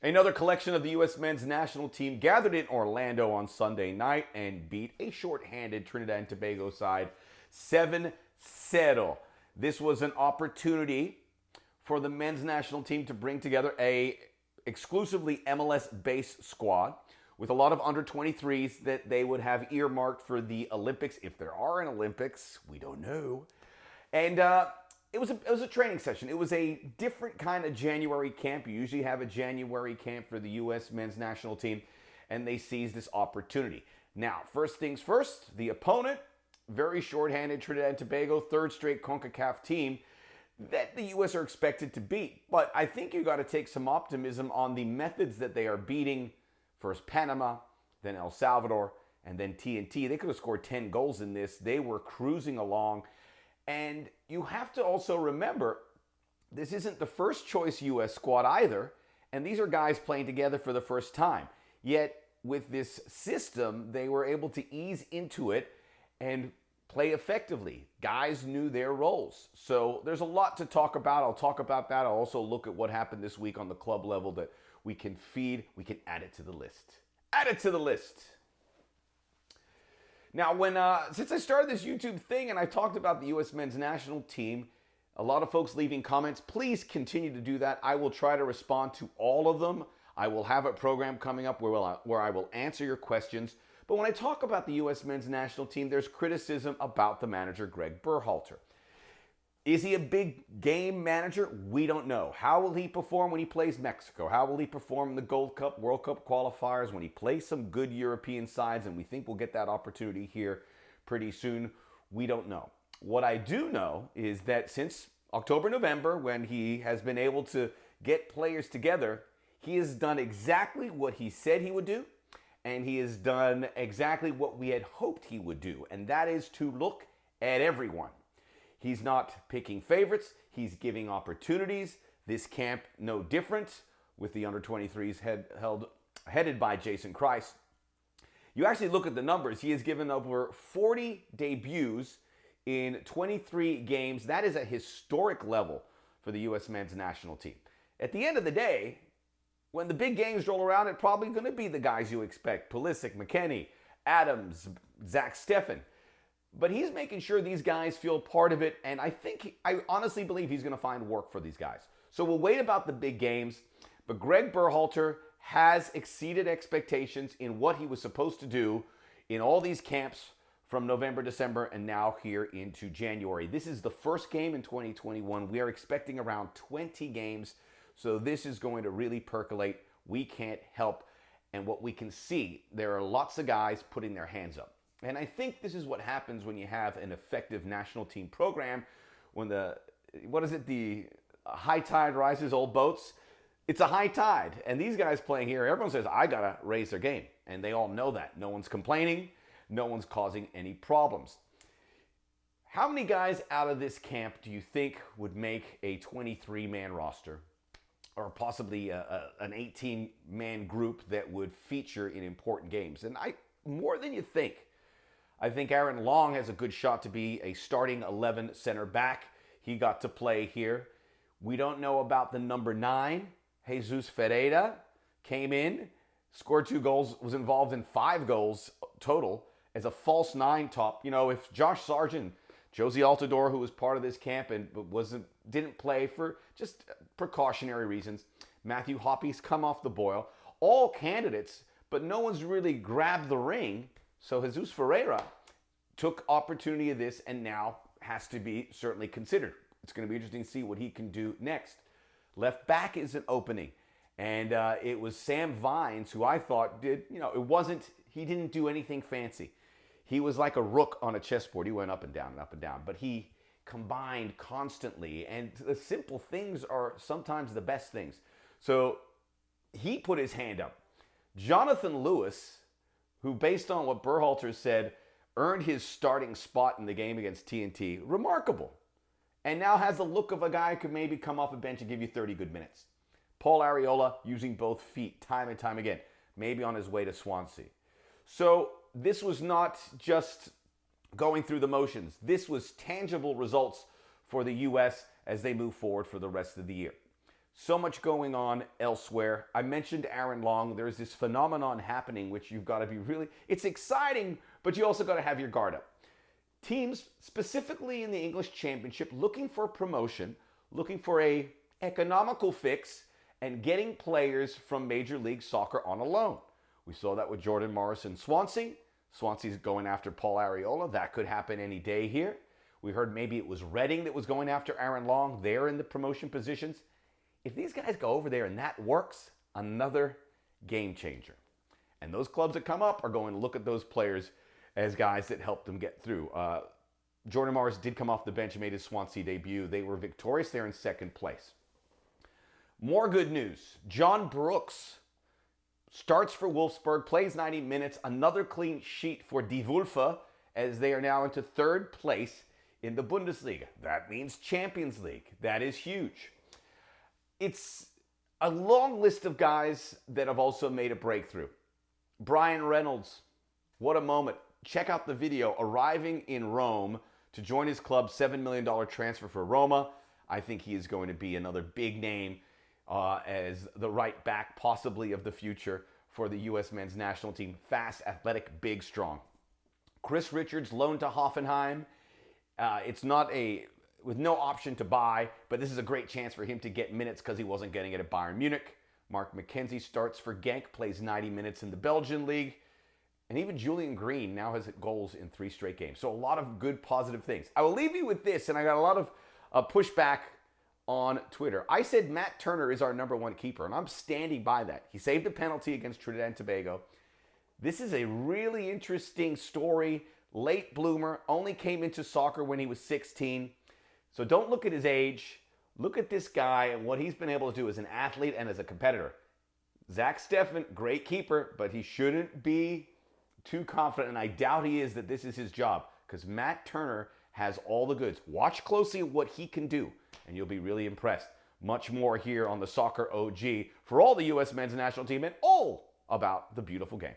Another collection of the U.S. men's national team gathered in Orlando on Sunday night and beat a shorthanded Trinidad and Tobago side 7-0. This was an opportunity for the men's national team to bring together a exclusively MLS-based squad with a lot of under-23s that they would have earmarked for the Olympics. If there are an Olympics, we don't know. And it was a training session. It was a different kind of January camp. You usually have a January camp for the U.S. men's national team, and they seized this opportunity. Now, first things first, the opponent, very shorthanded Trinidad and Tobago, third straight CONCACAF team that the U.S. are expected to beat. But I think you got to take some optimism on the methods that they are beating. First Panama, then El Salvador, and then T&T. They could have scored 10 goals in this. They were cruising along. And you have to also remember, this isn't the first choice U.S. squad either, and these are guys playing together for the first time. Yet, with this system, they were able to ease into it and play effectively. Guys knew their roles. So there's a lot to talk about. I'll talk about that. I'll also look at what happened this week on the club level that we can feed. We can add it to the list. Add it to the list. Now, since I started this YouTube thing and I talked about the U.S. men's national team, a lot of folks leaving comments. Please continue to do that. I will try to respond to all of them. I will have a program coming up where I will answer your questions. But when I talk about the U.S. men's national team, there's criticism about the manager, Greg Berhalter. Is he a big game manager? We don't know. How will he perform when he plays Mexico? How will he perform in the Gold Cup, World Cup qualifiers when he plays some good European sides? And we think we'll get that opportunity here pretty soon. We don't know. What I do know is that since October, November, when he has been able to get players together, he has done exactly what he said he would do. And he has done exactly what we had hoped he would do. And that is to look at everyone. He's not picking favorites. He's giving opportunities. This camp, no different, with the under-23s headed by Jason Christ. You actually look at the numbers. He has given over 40 debuts in 23 games. That is a historic level for the U.S. men's national team. At the end of the day, when the big games roll around, it's probably going to be the guys you expect. Pulisic, McKennie, Adams, Zach Steffen. But he's making sure these guys feel part of it, and I honestly believe he's going to find work for these guys. So we'll wait about the big games, but Greg Berhalter has exceeded expectations in what he was supposed to do in all these camps from November, December, and now here into January. This is the first game in 2021. We are expecting around 20 games, so this is going to really percolate. We can't help, and what we can see, there are lots of guys putting their hands up. And I think this is what happens when you have an effective national team program. When the high tide rises all boats? It's a high tide. And these guys playing here, everyone says, I got to raise their game. And they all know that. No one's complaining. No one's causing any problems. How many guys out of this camp do you think would make a 23-man roster? Or possibly an 18-man group that would feature in important games? And more than you think. I think Aaron Long has a good shot to be a starting 11 center back. He got to play here. We don't know about the number 9. Jesus Ferreira came in, scored 2 goals, was involved in 5 goals total as a false 9 top. You know, if Josh Sargent, Josie Altidore, who was part of this camp and didn't play for just precautionary reasons, Matthew Hoppy's come off the boil. All candidates, but no one's really grabbed the ring. So Jesus Ferreira took opportunity of this and now has to be certainly considered. It's going to be interesting to see what he can do next. Left back is an opening. And it was Sam Vines, who I thought he didn't do anything fancy. He was like a rook on a chessboard. He went up and down and up and down. But he combined constantly. And the simple things are sometimes the best things. So he put his hand up. Jonathan Lewis, who, based on what Berhalter said, earned his starting spot in the game against T&T. Remarkable. And now has the look of a guy who could maybe come off a bench and give you 30 good minutes. Paul Arriola using both feet time and time again, maybe on his way to Swansea. So this was not just going through the motions. This was tangible results for the U.S. as they move forward for the rest of the year. So much going on elsewhere. I mentioned Aaron Long. There's this phenomenon happening, which you've got to be really, it's exciting, but you also got to have your guard up. Teams, specifically in the English Championship, looking for promotion, looking for a economical fix, and getting players from Major League Soccer on a loan. We saw that with Jordan Morris and Swansea. Swansea's going after Paul Arriola. That could happen any day here. We heard maybe it was Reading that was going after Aaron Long. They're in the promotion positions. If these guys go over there and that works, another game changer. And those clubs that come up are going to look at those players as guys that helped them get through. Jordan Morris did come off the bench and made his Swansea debut. They were victorious there in second place. More good news. John Brooks starts for Wolfsburg, plays 90 minutes, another clean sheet for Die Wölfe as they are now into third place in the Bundesliga. That means Champions League. That is huge. It's a long list of guys that have also made a breakthrough. Bryan Reynolds, what a moment. Check out the video arriving in Rome to join his club, $7 million transfer for Roma. I think he is going to be another big name as the right back, possibly of the future for the U.S. men's national team. Fast, athletic, big, strong. Chris Richards, loaned to Hoffenheim. It's not with no option to buy, but this is a great chance for him to get minutes because he wasn't getting it at Bayern Munich. Mark McKenzie starts for Genk, plays 90 minutes in the Belgian league. And even Julian Green now has goals in 3 straight games. So a lot of good, positive things. I will leave you with this, and I got a lot of pushback on Twitter. I said Matt Turner is our #1 keeper, and I'm standing by that. He saved a penalty against Trinidad Tobago. This is a really interesting story. Late bloomer, only came into soccer when he was 16. So don't look at his age. Look at this guy and what he's been able to do as an athlete and as a competitor. Zach Steffen, great keeper, but he shouldn't be too confident, and I doubt he is that this is his job because Matt Turner has all the goods. Watch closely what he can do, and you'll be really impressed. Much more here on the Soccer OG for all the U.S. men's national team and all about the beautiful game.